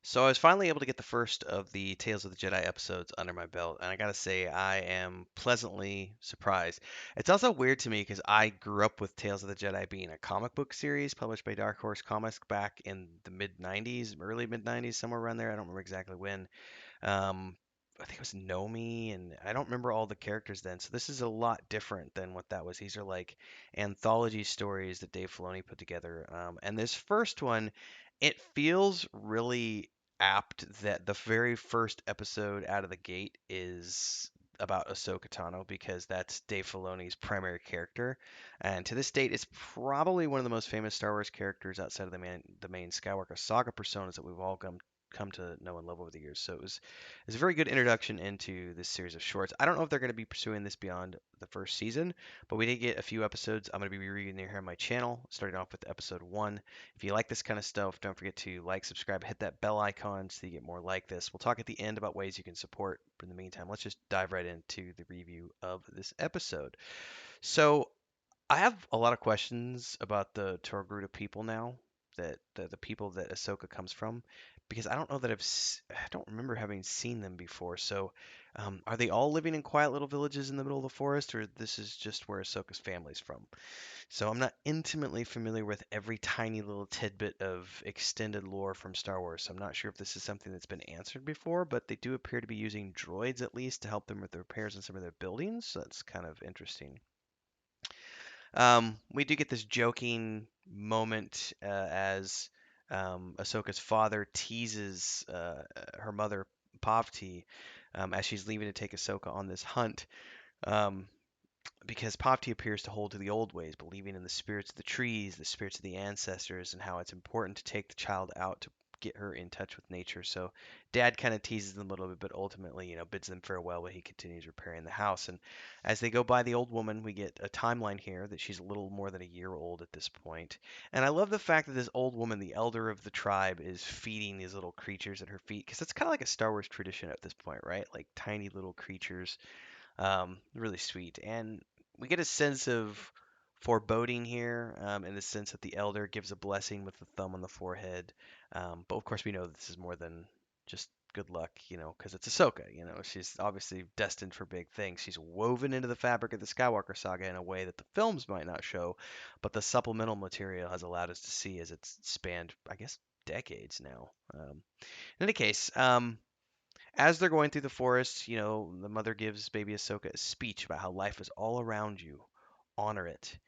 So I was finally able to get the first of the Tales of the Jedi episodes under my belt, and I gotta say I am pleasantly surprised. It's also weird to me because I grew up with Tales of the Jedi being a comic book series published by Dark Horse Comics back in the mid '90s, early mid '90s, somewhere around there. I don't remember exactly when. Um, I think it was Nomi, and I don't remember all the characters then. So this is a lot different than what that was. These are like anthology stories that Dave Filoni put together. And this first one, it feels really apt that the very first episode out of the gate is about Ahsoka Tano because that's Dave Filoni's primary character, and to this date, it's probably one of the most famous Star Wars characters outside of the main Skywalker saga personas that we've all come to know and love over the years. So it was a very good introduction into this series of shorts. I don't know if they're going to be pursuing this beyond the first season, but we did get a few episodes. I'm going to be reading here on my channel, starting off with episode 1. If you like this kind of stuff, don't forget to like, subscribe, hit that bell icon so you get more like this. We'll talk at the end about ways you can support. But in the meantime, let's just dive right into the review of this episode. So I have a lot of questions about the Torgruta people now, that the people that Ahsoka comes from, because I don't know that I don't remember having seen them before. So, are they all living in quiet little villages in the middle of the forest, or this is just where Ahsoka's family's from? So I'm not intimately familiar with every tiny little tidbit of extended lore from Star Wars. So I'm not sure if this is something that's been answered before, but they do appear to be using droids at least to help them with the repairs in some of their buildings. So that's kind of interesting. We do get this joking moment as Ahsoka's father teases her mother, Pavti, as she's leaving to take Ahsoka on this hunt. Um, because Pavti appears to hold to the old ways, believing in the spirits of the trees, the spirits of the ancestors, and how it's important to take the child out to get her in touch with nature. So Dad kind of teases them a little bit, but ultimately, bids them farewell while he continues repairing the house. And as they go by the old woman, we get a timeline here that she's a little more than a year old at this point. And I love the fact that this old woman, the elder of the tribe, is feeding these little creatures at her feet, because that's kind of like a Star Wars tradition at this point, right? Like tiny little creatures, really sweet. And we get a sense of foreboding here, in the sense that the elder gives a blessing with the thumb on the forehead. But of course, we know this is more than just good luck, because it's Ahsoka. She's obviously destined for big things. She's woven into the fabric of the Skywalker saga in a way that the films might not show, but the supplemental material has allowed us to see as it's spanned, I guess, decades now. In any case, as they're going through the forest, the mother gives baby Ahsoka a speech about how life is all around you. Honor it.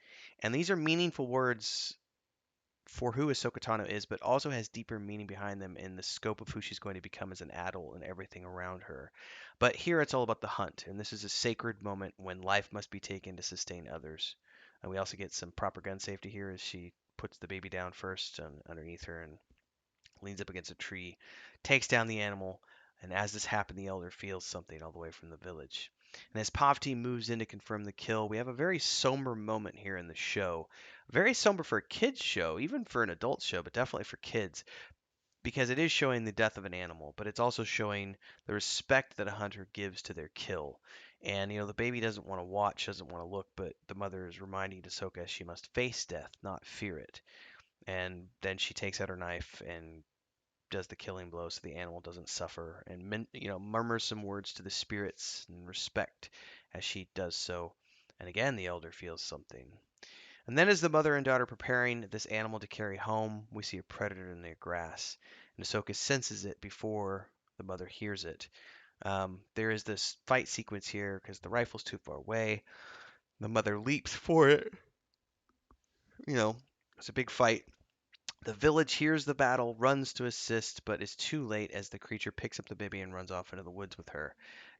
And these are meaningful words for who Ahsoka Tano is, but also has deeper meaning behind them in the scope of who she's going to become as an adult and everything around her. But here it's all about the hunt, and this is a sacred moment when life must be taken to sustain others. And we also get some proper gun safety here as she puts the baby down first underneath her and leans up against a tree, takes down the animal, and as this happens, the elder feels something all the way from the village. And as Pavti moves in to confirm the kill, we have a very somber moment here in the show. Very somber for a kids show, even for an adult show, but definitely for kids, because it is showing the death of an animal, but it's also showing the respect that a hunter gives to their kill. And the baby doesn't want to watch, doesn't want to look, but the mother is reminding Ahsoka she must face death, not fear it. And then she takes out her knife and does the killing blow so the animal doesn't suffer, and murmurs some words to the spirits in respect as she does so. And again, the elder feels something. And then, as the mother and daughter preparing this animal to carry home, we see a predator in the grass, and Ahsoka senses it before the mother hears it. There is this fight sequence here because the rifle's too far away. The mother leaps for it. You know, it's a big fight. The village hears the battle, runs to assist, but is too late as the creature picks up the baby and runs off into the woods with her.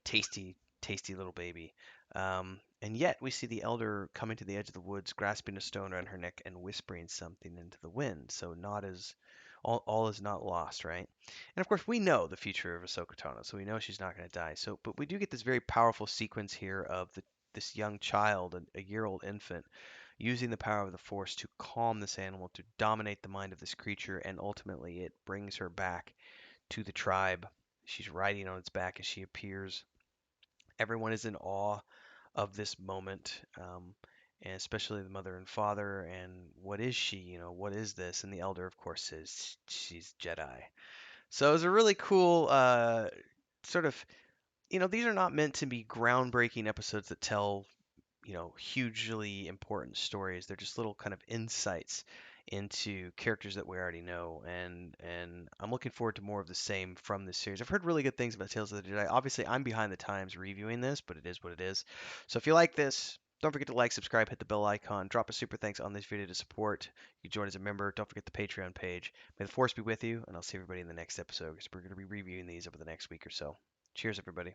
Tasty, tasty little baby. And yet we see the elder coming to the edge of the woods, grasping a stone around her neck and whispering something into the wind. So not as all is not lost, right? And of course we know the future of Ahsoka Tano, so we know she's not going to die. So, but we do get this very powerful sequence here of this young child, a year-old infant, using the power of the Force to calm this animal, to dominate the mind of this creature, and ultimately it brings her back to the tribe. She's riding on its back as she appears. Everyone is in awe of this moment, and especially the mother and father. And what is she? What is this? And the elder, of course, says she's Jedi. So it was a really cool sort of, these are not meant to be groundbreaking episodes that tell hugely important stories. They're just little kind of insights into characters that we already know, and I'm looking forward to more of the same from this series. I've heard really good things about Tales of the Jedi. Obviously, I'm behind the times reviewing this, but it is what it is. So if you like this, don't forget to like, subscribe, hit the bell icon, drop a super thanks on this video to support. You can join as a member. Don't forget the Patreon page. May the force be with you, and I'll see everybody in the next episode because we're going to be reviewing these over the next week or so. Cheers, everybody.